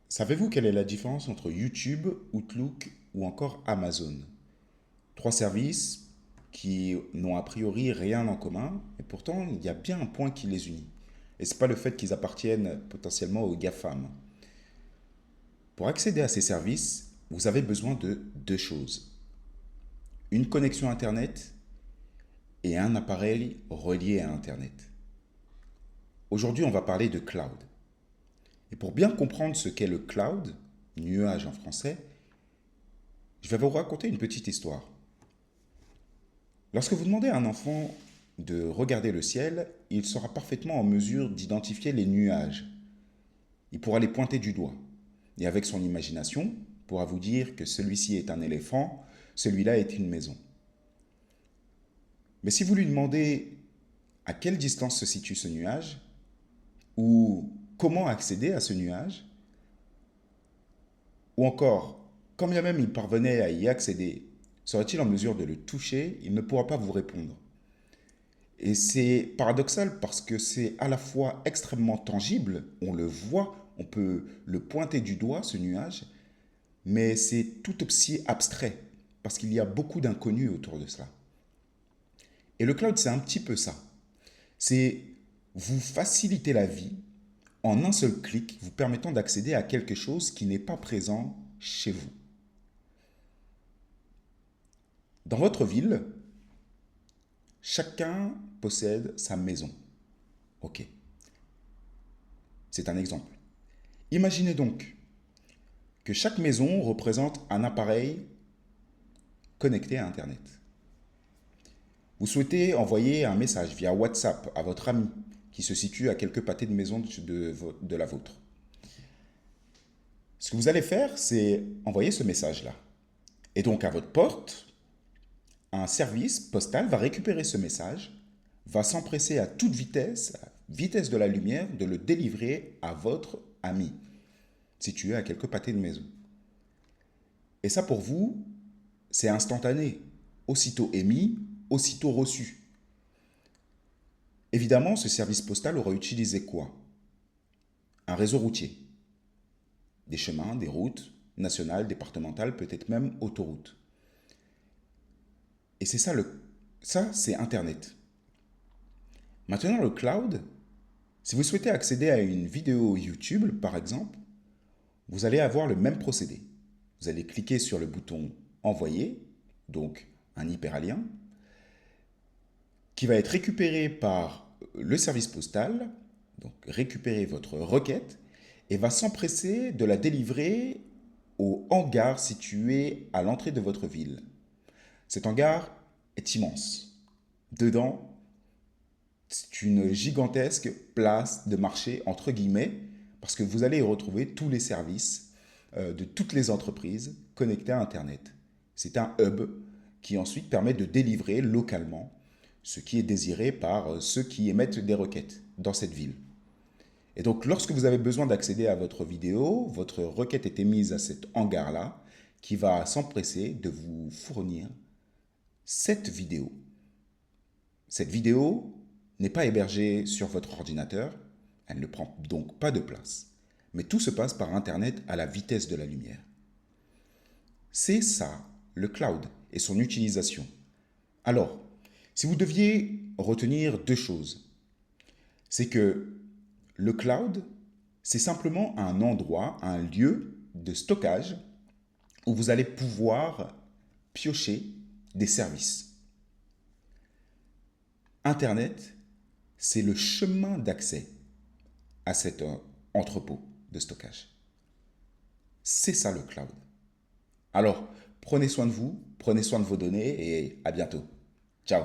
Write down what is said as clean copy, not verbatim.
Savez-vous quelle est la différence entre YouTube, Outlook ou encore Amazon? Trois services qui n'ont a priori rien en commun, et pourtant il y a bien un point qui les unit. Et ce n'est pas le fait qu'ils appartiennent potentiellement aux GAFAM. Pour accéder à ces services, vous avez besoin de deux choses. Une connexion Internet et un appareil relié à Internet. Aujourd'hui, on va parler de cloud. Et pour bien comprendre ce qu'est le cloud, nuage en français, je vais vous raconter une petite histoire. Lorsque vous demandez à un enfant de regarder le ciel, il sera parfaitement en mesure d'identifier les nuages. Il pourra les pointer du doigt. Et avec son imagination, pourra vous dire que celui-ci est un éléphant, celui-là est une maison. Mais si vous lui demandez à quelle distance se situe ce nuage, ou comment accéder à ce nuage, ou encore, quand bien même il parvenait à y accéder, serait-il en mesure de le toucher, il ne pourra pas vous répondre. Et c'est paradoxal parce que c'est à la fois extrêmement tangible, on le voit, on peut le pointer du doigt, ce nuage, mais c'est tout aussi abstrait parce qu'il y a beaucoup d'inconnus autour de cela. Et le cloud, c'est un petit peu ça. C'est vous faciliter la vie en un seul clic, vous permettant d'accéder à quelque chose qui n'est pas présent chez vous. Dans votre ville, chacun possède sa maison. Ok, c'est un exemple. Imaginez donc que chaque maison représente un appareil connecté à Internet. Vous souhaitez envoyer un message via WhatsApp à votre ami qui se situe à quelques pâtés de maison de la vôtre. Ce que vous allez faire, c'est envoyer ce message-là. Et donc à votre porte, un service postal va récupérer ce message, va s'empresser à toute vitesse, à la vitesse de la lumière, de le délivrer à votre ami, situé à quelques pâtés de maison. Et ça pour vous, c'est instantané. Aussitôt émis, aussitôt reçu. Évidemment, ce service postal aura utilisé quoi? Un réseau routier. Des chemins, des routes, nationales, départementales, peut-être même autoroutes. Et c'est ça, ça c'est Internet. Maintenant, le cloud, si vous souhaitez accéder à une vidéo YouTube, par exemple, vous allez avoir le même procédé. Vous allez cliquer sur le bouton Envoyer, donc un hyperlien, qui va être récupéré par le service postal, donc récupérer votre requête, et va s'empresser de la délivrer au hangar situé à l'entrée de votre ville. Cet hangar est immense. Dedans, c'est une gigantesque place de marché, entre guillemets, parce que vous allez y retrouver tous les services de toutes les entreprises connectées à Internet. C'est un hub qui ensuite permet de délivrer localement ce qui est désiré par ceux qui émettent des requêtes dans cette ville. Et donc, lorsque vous avez besoin d'accéder à votre vidéo, votre requête est émise à cet hangar-là qui va s'empresser de vous fournir cette vidéo. Cette vidéo n'est pas hébergée sur votre ordinateur, elle ne prend donc pas de place. Mais tout se passe par Internet à la vitesse de la lumière. C'est ça, le cloud et son utilisation. Alors, si vous deviez retenir deux choses, c'est que le cloud, c'est simplement un endroit, un lieu de stockage où vous allez pouvoir piocher des services. Internet, c'est le chemin d'accès à cet entrepôt de stockage. C'est ça le cloud. Alors, prenez soin de vous, prenez soin de vos données et à bientôt. Ciao.